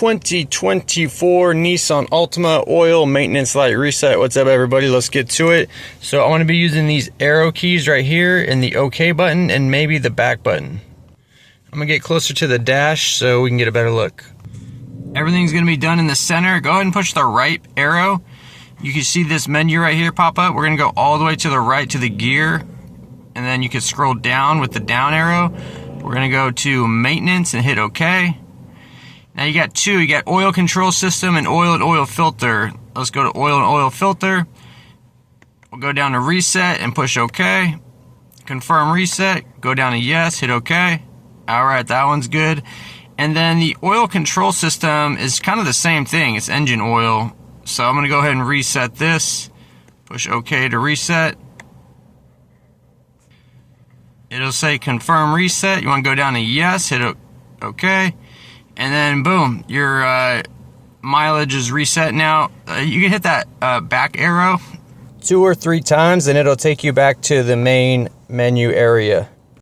2024 Nissan Altima oil maintenance light reset. What's up, everybody? Let's get to it. So I want to be using these arrow keys right here and the OK button and maybe the back button. I'm gonna get closer to the dash so we can get a better look. Everything's gonna be done in the center. Go ahead and push the right arrow. You can see this menu right here pop up. We're gonna go all the way to the right to the gear, and then you can scroll down with the down arrow. We're gonna go to maintenance and hit OK. Now you got two. You got oil control system and oil filter. Let's go to oil and oil filter. We'll go down to reset and push OK. Confirm reset. Go down to yes. Hit OK. All right, that one's good. And then the oil control system is kind of the same thing. It's engine oil. So I'm gonna go ahead and reset this. Push OK to reset. It'll say confirm reset. You want to go down to yes. Hit OK. And then boom, your mileage is reset now. You can hit that back arrow 2 or 3 times and it'll take you back to the main menu area.